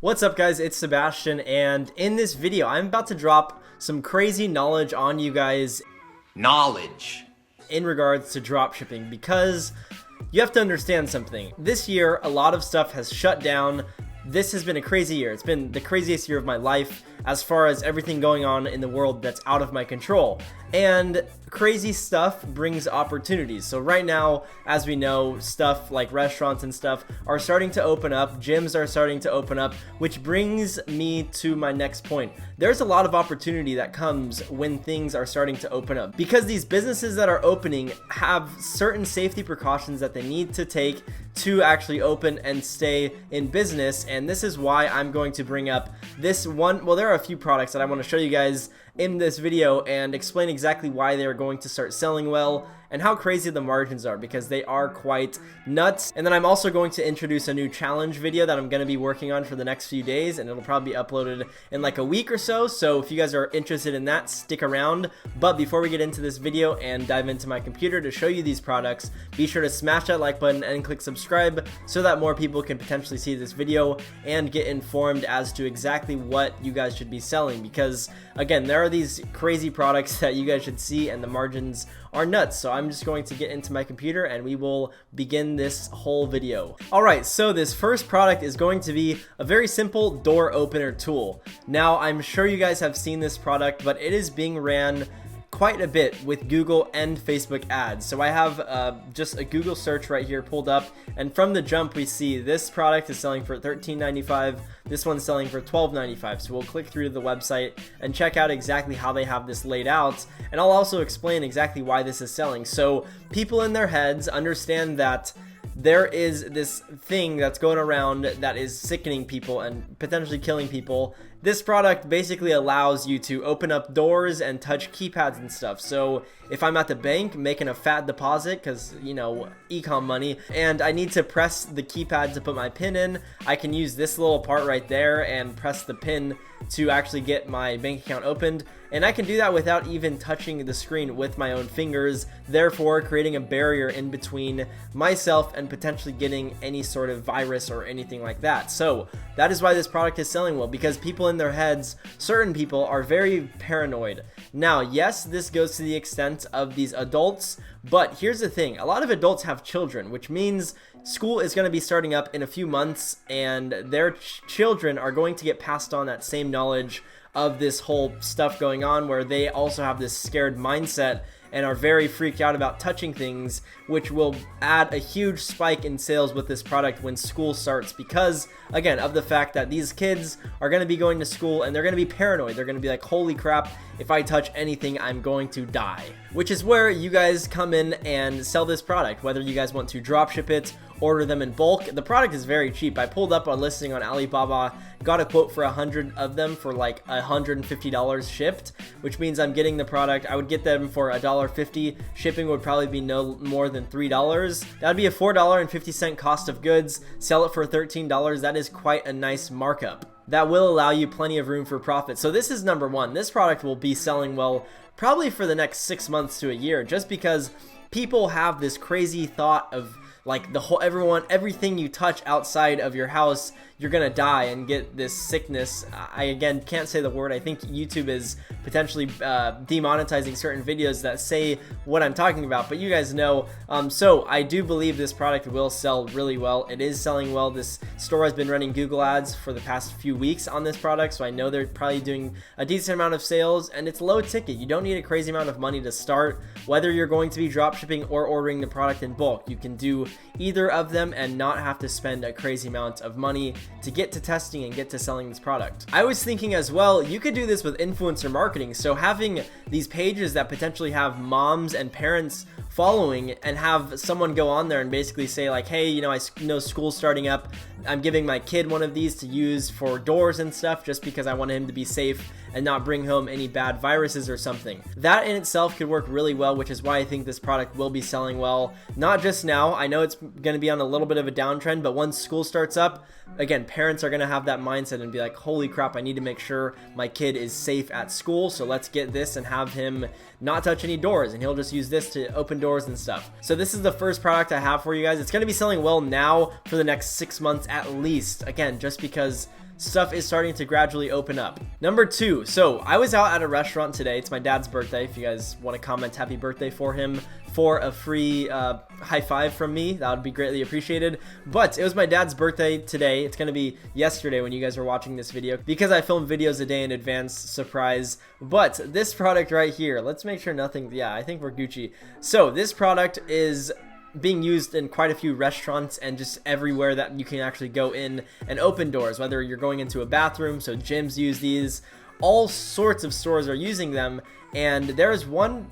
What's up guys, it's Sebastian, and in this video I'm about to drop some crazy knowledge on you guys in regards to dropshipping, because you have to understand something. This year a lot of stuff has shut down. This has been a crazy year. It's been the craziest year of my life as far as everything going on in the world that's out of my control. And crazy stuff brings opportunities. So right now, as we know, stuff like restaurants and stuff are starting to open up, gyms are starting to open up, which brings me to my next point. There's a lot of opportunity that comes when things are starting to open up, because these businesses that are opening have certain safety precautions that they need to take to actually open and stay in business. And this is why I'm going to bring up this one. Well, there are a few products that I want to show you guys in this video and explain exactly why they're going to start selling well and how crazy the margins are, because they are quite nuts. And then I'm also going to introduce a new challenge video that I'm going to be working on for the next few days, and it'll probably be uploaded in like a week or so. So if you guys are interested in that, stick around. But before we get into this video and dive into my computer to show you these products, be sure to smash that like button and click subscribe so that more people can potentially see this video and get informed as to exactly what you guys should be selling. Because again, there are these crazy products that you guys should see and the margins are nuts. So I'm just going to get into my computer and we will begin this whole video. Alright, so this first product is going to be a very simple door opener tool. Now, I'm sure you guys have seen this product, but it is being ran quite a bit with Google and Facebook ads. So I have just a Google search right here pulled up, and from the jump we see this product is selling for $13.95, this one's selling for $12.95. So we'll click through to the website and check out exactly how they have this laid out, and I'll also explain exactly why this is selling. So people in their heads understand that there is this thing that's going around that is sickening people and potentially killing people. This product basically allows you to open up doors and touch keypads and stuff. So if I'm at the bank making a fat deposit, because, you know, ecom money, and I need to press the keypad to put my PIN in, I can use this little part right there and press the PIN to actually get my bank account opened. And I can do that without even touching the screen with my own fingers, therefore creating a barrier in between myself and potentially getting any sort of virus or anything like that. So that is why this product is selling well, because people in their heads, certain people, are very paranoid. Now, yes, this goes to the extent of these adults, but here's the thing. A lot of adults have children, which means school is going to be starting up in a few months, and their children are going to get passed on that same knowledge of this whole stuff going on, where they also have this scared mindset and are very freaked out about touching things, which will add a huge spike in sales with this product when school starts, because again, of the fact that these kids are going to be going to school and they're going to be paranoid. They're going to be like, holy crap, if I touch anything, I'm going to die. Which is where you guys come in and sell this product, whether you guys want to drop ship it, order them in bulk. The product is very cheap. I pulled up a listing on Alibaba, got a quote for 100 of them for like $150 shipped, which means I'm getting the product. I would get them for $1.50. Shipping would probably be no more than $3. That'd be a $4.50 cost of goods. Sell it for $13. That is quite a nice markup. That will allow you plenty of room for profit. So this is number one. This product will be selling well probably for the next 6 months to a year, just because people have this crazy thought of like everything you touch outside of your house, you're gonna die and get this sickness. I again can't say the word. I think YouTube is potentially demonetizing certain videos that say what I'm talking about, but you guys know. So I do believe this product will sell really well. It is selling well. This store has been running Google ads for the past few weeks on this product, so I know they're probably doing a decent amount of sales, and it's low ticket. You don't need a crazy amount of money to start. Whether you're going to be drop shipping or ordering the product in bulk, you can do either of them and not have to spend a crazy amount of money to get to testing and get to selling this product. I was thinking as well, you could do this with influencer marketing. So having these pages that potentially have moms and parents following, and have someone go on there and basically say like, hey, you know, I know school's starting up, I'm giving my kid one of these to use for doors and stuff, just because I want him to be safe and not bring home any bad viruses or something. That in itself could work really well, which is why I think this product will be selling well. Not just now, I know it's going to be on a little bit of a downtrend, but once school starts up, again, parents are going to have that mindset and be like, holy crap, I need to make sure my kid is safe at school, so let's get this and have him not touch any doors, and he'll just use this to open doors and stuff. So this is the first product I have for you guys. It's going to be selling well now for the next 6 months at least. Again, just because stuff is starting to gradually open up. Number 2, so I was out at a restaurant today. It's my dad's birthday. If you guys want to comment happy birthday for him for a free high five from me, that would be greatly appreciated. But it was my dad's birthday today. It's going to be yesterday when you guys are watching this video because I film videos a day in advance, surprise. But this product right here, let's make sure nothing, yeah, I think we're Gucci. So this product is being used in quite a few restaurants and just everywhere that you can actually go in and open doors, whether you're going into a bathroom, so gyms use these, all sorts of stores are using them. And there's one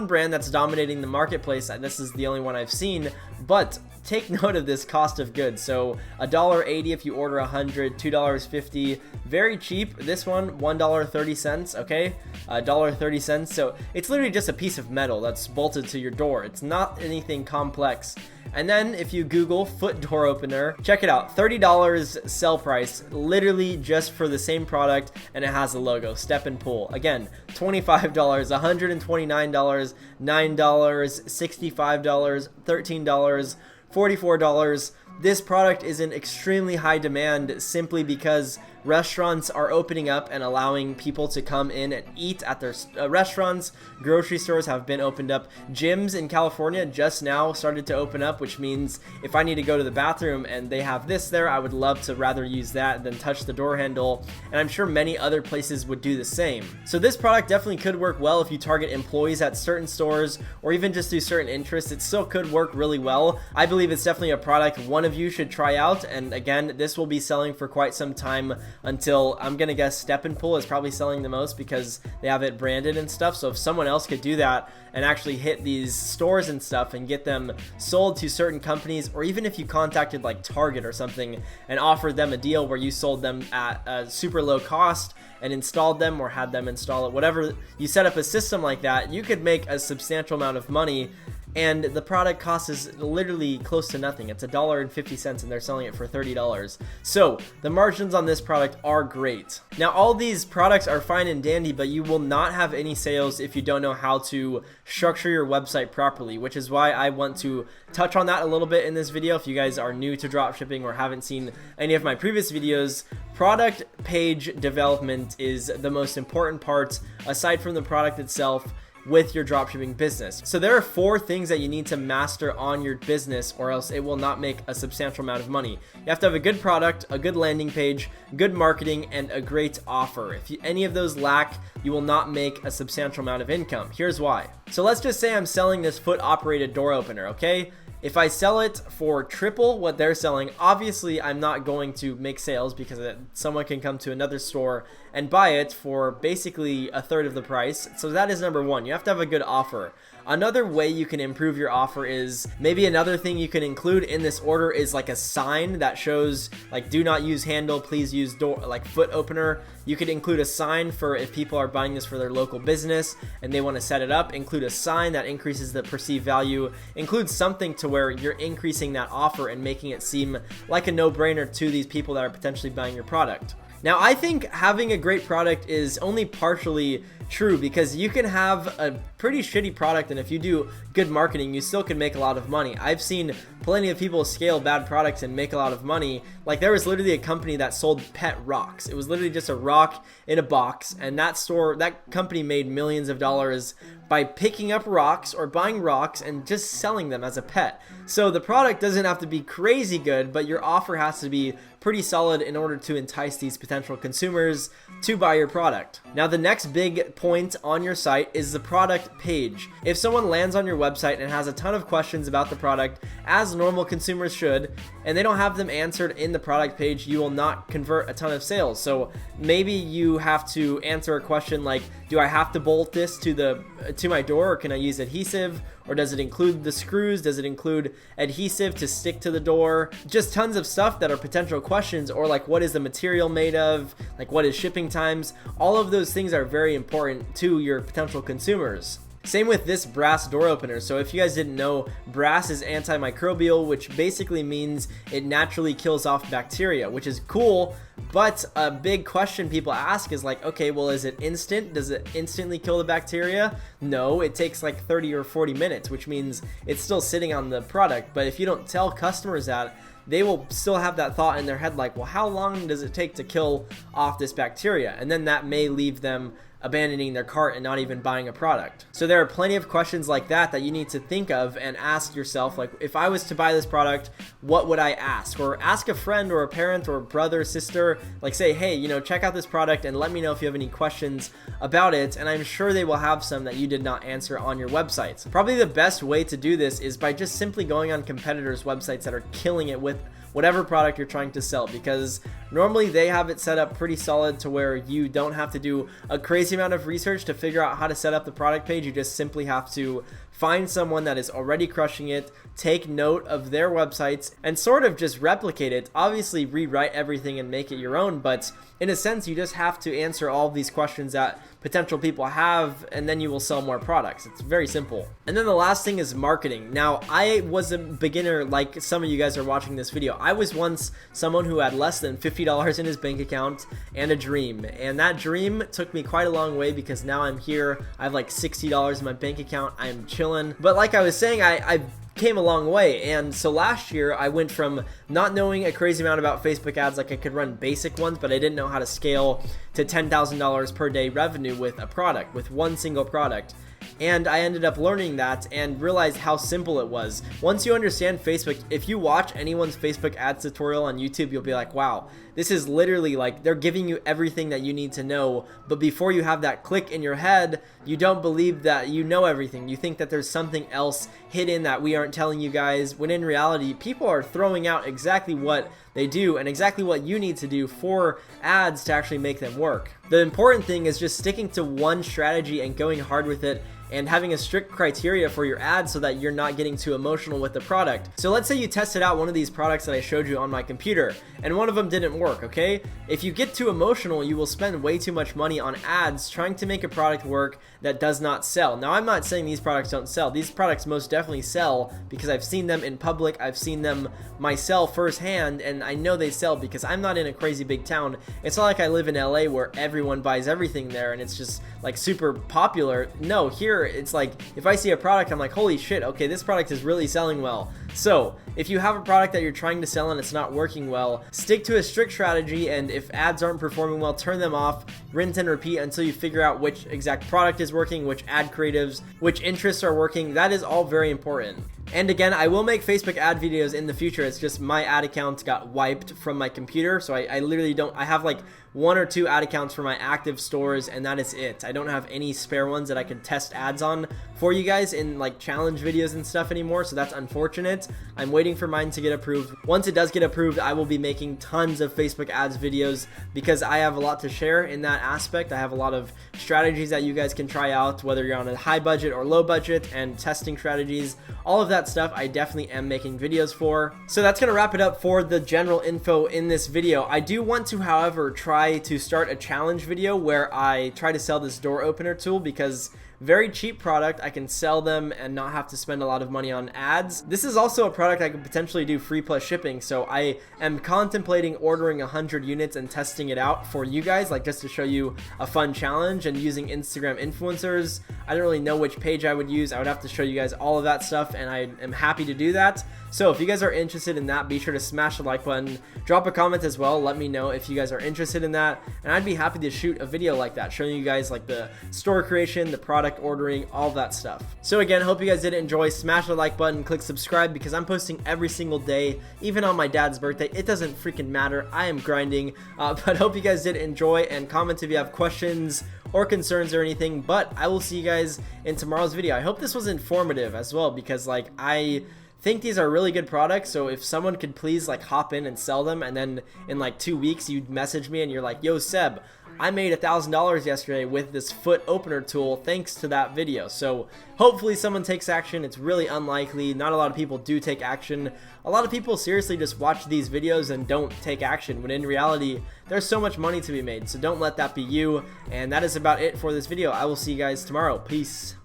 brand that's dominating the marketplace, and this is the only one I've seen, but take note of this cost of goods. So $1.80 if you order 100, $2.50, very cheap. This one $1.30, okay, $1.30. So it's literally just a piece of metal that's bolted to your door. It's not anything complex. And then if you Google foot door opener, check it out, $30 sell price, literally just for the same product, and it has a logo, Step and Pull. Again, $25, $129, $9, $65, $13, $44. This product is in extremely high demand simply because restaurants are opening up and allowing people to come in and eat at their restaurants. Grocery stores have been opened up. Gyms in California just now started to open up, which means if I need to go to the bathroom and they have this there, I would love to rather use that than touch the door handle. And I'm sure many other places would do the same. So this product definitely could work well if you target employees at certain stores or even just do certain interests. It still could work really well. I believe it's definitely a product one of you should try out. And again, this will be selling for quite some time until, I'm gonna guess, Step and Pull is probably selling the most because they have it branded and stuff. So if someone else could do that and actually hit these stores and stuff and get them sold to certain companies, or even if you contacted like Target or something and offered them a deal where you sold them at a super low cost and installed them or had them install it, whatever, you set up a system like that, you could make a substantial amount of money. And the product cost is literally close to nothing. It's $1.50 and they're selling it for $30. So the margins on this product are great. Now all these products are fine and dandy, but you will not have any sales if you don't know how to structure your website properly, which is why I want to touch on that a little bit in this video. If you guys are new to dropshipping or haven't seen any of my previous videos, product page development is the most important part aside from the product itself with your dropshipping business. So there are 4 things that you need to master on your business or else it will not make a substantial amount of money. You have to have a good product, a good landing page, good marketing, and a great offer. If any of those lack, you will not make a substantial amount of income. Here's why. So let's just say I'm selling this foot operated door opener, okay? If I sell it for triple what they're selling, obviously I'm not going to make sales because someone can come to another store and buy it for basically a third of the price. So that is number 1. You have to have a good offer. Another way you can improve your offer is, maybe another thing you can include in this order is like a sign that shows like, do not use handle, please use door, like foot opener. You could include a sign for if people are buying this for their local business and they want to set it up. Include a sign that increases the perceived value. Include something to where you're increasing that offer and making it seem like a no-brainer to these people that are potentially buying your product. Now, I think having a great product is only partially true because you can have a pretty shitty product and if you do good marketing, you still can make a lot of money. I've seen plenty of people scale bad products and make a lot of money. Like there was literally a company that sold pet rocks. It was literally just a rock in a box, and that company made millions of dollars by picking up rocks or buying rocks and just selling them as a pet. So the product doesn't have to be crazy good, but your offer has to be pretty solid in order to entice these potential consumers to buy your product. Now the next big point on your site is the product page. If someone lands on your website and has a ton of questions about the product, as normal consumers should, and they don't have them answered in the product page, you will not convert a ton of sales. So maybe you have to answer a question like, do I have to bolt this to my door, or can I use adhesive? Or does it include the screws? Does it include adhesive to stick to the door? Just tons of stuff that are potential questions, or like, what is the material made of? Like, what is shipping times? All of those things are very important to your potential consumers. Same with this brass door opener. So if you guys didn't know, brass is antimicrobial, which basically means it naturally kills off bacteria, which is cool. But a big question people ask is like, okay, well, is it instant? Does it instantly kill the bacteria? No, it takes like 30 or 40 minutes, which means it's still sitting on the product. But if you don't tell customers that, they will still have that thought in their head like, well, how long does it take to kill off this bacteria? And then that may leave them abandoning their cart and not even buying a product. So there are plenty of questions like that you need to think of and ask yourself, like, if I was to buy this product, what would I ask? Or ask a friend or a parent or a brother, sister, like say, hey, you know, check out this product and let me know if you have any questions about it, and I'm sure they will have some that you did not answer on your websites. Probably the best way to do this is by just simply going on competitors' websites that are killing it with whatever product you're trying to sell, because normally they have it set up pretty solid to where you don't have to do a crazy amount of research to figure out how to set up the product page. You just simply have to find someone that is already crushing it, take note of their websites, and sort of just replicate it. Obviously rewrite everything and make it your own, but in a sense you just have to answer all of these questions that potential people have, and then you will sell more products. It's very simple. And then the last thing is marketing. Now, I was a beginner like some of you guys are watching this video. I was once someone who had less than $50 in his bank account and a dream, and that dream took me quite a long way because now I'm here. I have like $60 in my bank account. I'm chilling. But like I was saying, I came a long way. And so last year I went from not knowing a crazy amount about Facebook ads, like I could run basic ones, but I didn't know how to scale to $10,000 per day revenue with a product, with one single product. And I ended up learning that and realized how simple it was. Once you understand Facebook, if you watch anyone's Facebook ads tutorial on YouTube, you'll be like, wow, this is literally like they're giving you everything that you need to know. But before you have that click in your head, you don't believe that you know everything. You think that there's something else hidden that we aren't telling you guys, when in reality, people are throwing out exactly what they do and exactly what you need to do for ads to actually make them work. The important thing is just sticking to one strategy and going hard with it, and having a strict criteria for your ads so that you're not getting too emotional with the product. So let's say you tested out one of these products that I showed you on my computer and one of them didn't work, okay? If you get too emotional, you will spend way too much money on ads trying to make a product work that does not sell. Now, I'm not saying these products don't sell. These products most definitely sell because I've seen them in public. I've seen them myself firsthand, and I know they sell because I'm not in a crazy big town. It's not like I live in LA where everyone buys everything there and it's just like super popular. No, here it's like if I see a product, I'm like, holy shit, okay, this product is really selling well. So if you have a product that you're trying to sell and it's not working well, stick to a strict strategy, and if ads aren't performing well, turn them off, rinse and repeat until you figure out which exact product is working, which ad creatives, which interests are working. That is all very important. And again, I will make Facebook ad videos in the future. It's just my ad account got wiped from my computer, so I literally don't, I have like 1 or 2 ad accounts for my active stores, and that is it. I don't have any spare ones that I can test ads on for you guys in like challenge videos and stuff anymore, so that's unfortunate. I'm waiting for mine to get approved. Once it does get approved, I will be making tons of Facebook ads videos because I have a lot to share in that aspect. I have a lot of strategies that you guys can try out, whether you're on a high budget or low budget, and testing strategies. All of that stuff I definitely am making videos for. So that's gonna wrap it up for the general info in this video. I do want to, however, try to start a challenge video where I try to sell this door opener tool, because very cheap product, I can sell them and not have to spend a lot of money on ads. This is also a product I could potentially do free plus shipping, so I am contemplating ordering 100 units and testing it out for you guys, like just to show you a fun challenge, and using Instagram influencers. I don't really know which page I would use. I would have to show you guys all of that stuff, and I am happy to do that. So if you guys are interested in that, be sure to smash the like button, drop a comment as well, let me know if you guys are interested in that, and I'd be happy to shoot a video like that, showing you guys like the store creation, the product ordering, all that stuff. So again, hope you guys did enjoy. Smash the like button, click subscribe, because I'm posting every single day, even on my dad's birthday. It doesn't freaking matter, I am grinding, but hope you guys did enjoy, and comment if you have questions or concerns or anything. But I will see you guys in tomorrow's video. I hope this was informative as well, because like I think these are really good products. So if someone could please like hop in and sell them, and then in like 2 weeks you'd message me and you're like, yo Seb, I made $1,000 yesterday with this foot opener tool thanks to that video. So hopefully someone takes action. It's really unlikely. Not a lot of people do take action. A lot of people seriously just watch these videos and don't take action, when in reality there's so much money to be made. So don't let that be you. And that is about it for this video. I will see you guys tomorrow. Peace.